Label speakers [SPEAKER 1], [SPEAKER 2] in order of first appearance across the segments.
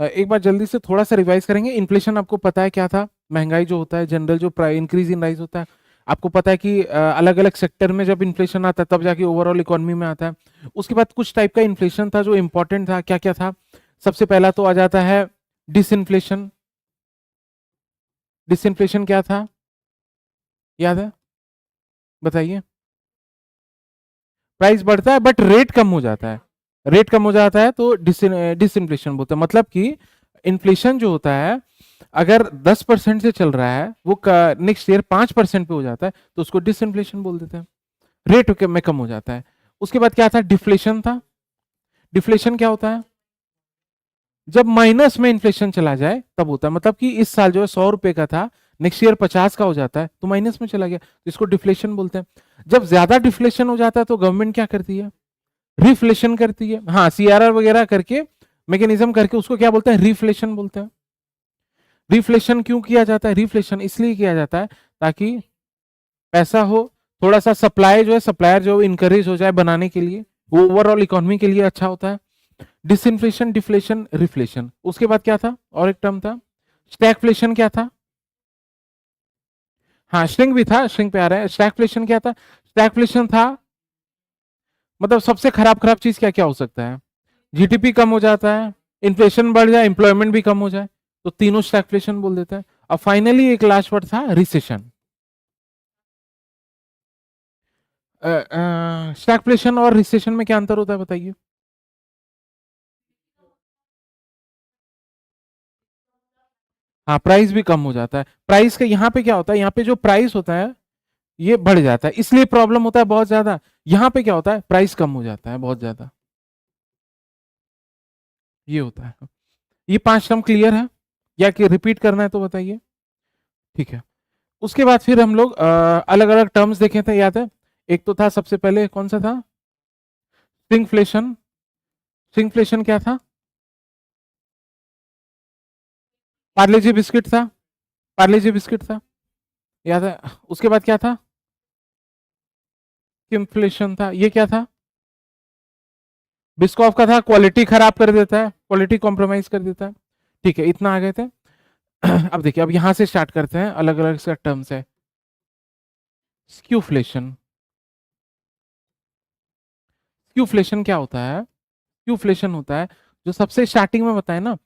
[SPEAKER 1] एक बार जल्दी से थोड़ा सा रिवाइज करेंगे। इन्फ्लेशन आपको पता है क्या था? महंगाई जो होता है, जनरल जो इंक्रीज इन राइज होता है। आपको पता है कि अलग अलग सेक्टर में जब इन्फ्लेशन आता है तब जाके ओवरऑल इकोनॉमी में आता है। उसके बाद कुछ टाइप का इन्फ्लेशन था जो इंपॉर्टेंट था। क्या क्या था? सबसे पहला तो आ जाता है डिसइन्फ्लेशन। डिसइन्फ्लेशन क्या था, याद है? बताइए। प्राइस बढ़ता है बट रेट कम हो जाता है। रेट कम हो जाता है तो डिसइन्फ्लेशन बोलते हैं। मतलब कि इन्फ्लेशन जो होता है, अगर 10% से चल रहा है, वो नेक्स्ट ईयर 5% पे हो जाता है तो उसको डिसइन्फ्लेशन बोल देते हैं। रेट में कम हो जाता है। उसके बाद क्या था? डिफ्लेशन था। डिफ्लेशन क्या होता है? जब माइनस में इन्फ्लेशन चला जाए तब होता है। मतलब कि इस साल जो है 100 रुपए का था, नेक्स्ट ईयर 50 का हो जाता है तो माइनस में चला गया, तो इसको डिफ्लेशन बोलते हैं। जब ज्यादा डिफ्लेशन हो जाता है तो गवर्नमेंट क्या करती है? रिफ्लेशन करती है। हाँ, सीआरआर वगैरह करके, मैकेनिज्म करके उसको क्या बोलते हैं? रिफ्लेशन बोलते हैं। रिफ्लेशन क्यों किया जाता है? रिफ्लेशन इसलिए किया जाता है ताकि पैसा हो, थोड़ा सा सप्लाई जो है, सप्लायर जो इनकरेज हो जाए बनाने के लिए, वो ओवरऑल इकोनॉमी के लिए अच्छा होता है। Disinflation, deflation, reflation. उसके बाद क्या था? और एक टर्म था स्टैगफ्लेशन। क्या था? हाँ, श्रिंक भी था, श्रिंक पे आ रहा है। स्टैगफ्लेशन क्या था? स्टैगफ्लेशन था मतलब सबसे खराब खराब चीज क्या क्या हो सकता है? जीडीपी कम हो जाता है, इन्फ्लेशन बढ़ जाए, एम्प्लॉयमेंट भी कम हो जाए, तो तीनों स्टैगफ्लेशन बोल देते हैं। और फाइनली एक लास्ट वर्ड था रिसेशन। स्टैगफ्लेशन और रिसेशन में क्या अंतर होता है, बताइए? हाँ, प्राइस भी कम हो जाता है। प्राइस का यहाँ पे क्या होता है? यहाँ पे जो प्राइस होता है ये बढ़ जाता है, इसलिए प्रॉब्लम होता है बहुत ज्यादा। यहाँ पे क्या होता है? प्राइस कम हो जाता है बहुत ज्यादा। ये होता है। ये 5 टर्म क्लियर है या कि रिपीट करना है तो बताइए? ठीक है। उसके बाद फिर हम लोग अलग अलग टर्म्स देखे थे, याद है? एक तो था सबसे पहले, कौन सा था? श्रिंकफ्लेशन। श्रिंकफ्लेशन क्या था? पार्ले जी बिस्किट था। पार्ले जी बिस्किट था, याद है? उसके बाद क्या था? इन्फ्लेशन था। ये क्या था? बिस्कॉफ का था, क्वालिटी खराब कर देता है, क्वालिटी कॉम्प्रोमाइज कर देता है। ठीक है, इतना आ गए थे। अब देखिए, अब यहां से स्टार्ट करते हैं, अलग अलग से टर्म्स है। स्क्यूफ्लेशन। स्क्यूफ्लेशन क्या होता है? स्क्यूफ्लेशन होता है, जो सबसे स्टार्टिंग में बताया ना,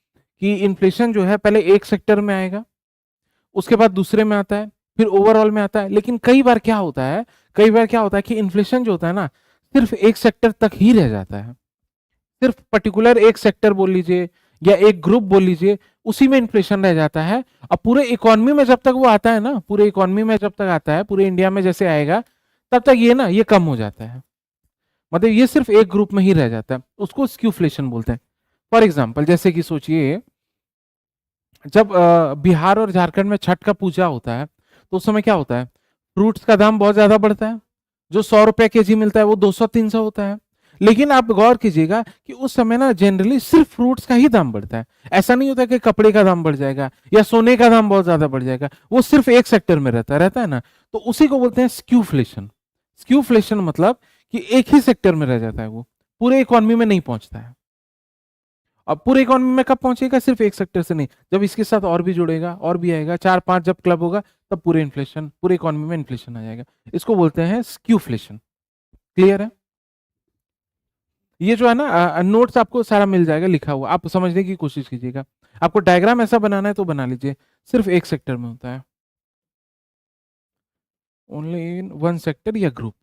[SPEAKER 1] कि इन्फ्लेशन जो है पहले एक सेक्टर में आएगा, उसके बाद दूसरे में आता है, फिर ओवरऑल में आता है। लेकिन कई बार क्या होता है, कई बार क्या होता है कि इन्फ्लेशन जो होता है ना, सिर्फ एक सेक्टर तक ही रह जाता है। सिर्फ पर्टिकुलर एक सेक्टर बोल लीजिए या एक ग्रुप बोल लीजिए, उसी में इन्फ्लेशन रह जाता है। अब पूरे इकोनॉमी में जब तक वो आता है ना, पूरे इकोनॉमी में जब तक आता है, पूरे इंडिया में जैसे आएगा, तब तक ये ना, ये कम हो जाता है। मतलब ये सिर्फ एक ग्रुप में ही रह जाता है, उसको स्क्यूफ्लेशन बोलते हैं। फॉर एग्जाम्पल, जैसे कि सोचिए, जब बिहार और झारखंड में छठ का पूजा होता है तो उस समय क्या होता है? फ्रूट्स का दाम बहुत ज्यादा बढ़ता है। जो 100 रुपए केजी मिलता है वो 200-300 होता है। लेकिन आप गौर कीजिएगा कि उस समय ना जनरली सिर्फ फ्रूट्स का ही दाम बढ़ता है। ऐसा नहीं होता कि कपड़े का दाम बढ़ जाएगा या सोने का दाम बहुत ज्यादा बढ़ जाएगा। वो सिर्फ एक सेक्टर में रहता है ना, तो उसी को बोलते हैं स्क्यूफ्लेशन। स्क्यूफ्लेशन मतलब कि एक ही सेक्टर में रह जाता है, वो पूरे इकोनॉमी में नहीं पहुंचता है। अब पूरे इकोनॉमी में कब पहुंचेगा? सिर्फ एक सेक्टर से नहीं, जब इसके साथ और भी जुड़ेगा, और भी आएगा, 4-5 जब क्लब होगा, तब पूरे इन्फ्लेशन, पूरे इकोनॉमी में इन्फ्लेशन आ जाएगा। इसको बोलते हैं स्क्यूफ्लेशन। क्लियर है? ये जो है ना, नोट्स आपको सारा मिल जाएगा लिखा हुआ, आप समझने की कोशिश कीजिएगा। आपको डायग्राम ऐसा बनाना है तो बना लीजिए। सिर्फ एक सेक्टर में होता है, ओनली इन वन सेक्टर या ग्रुप।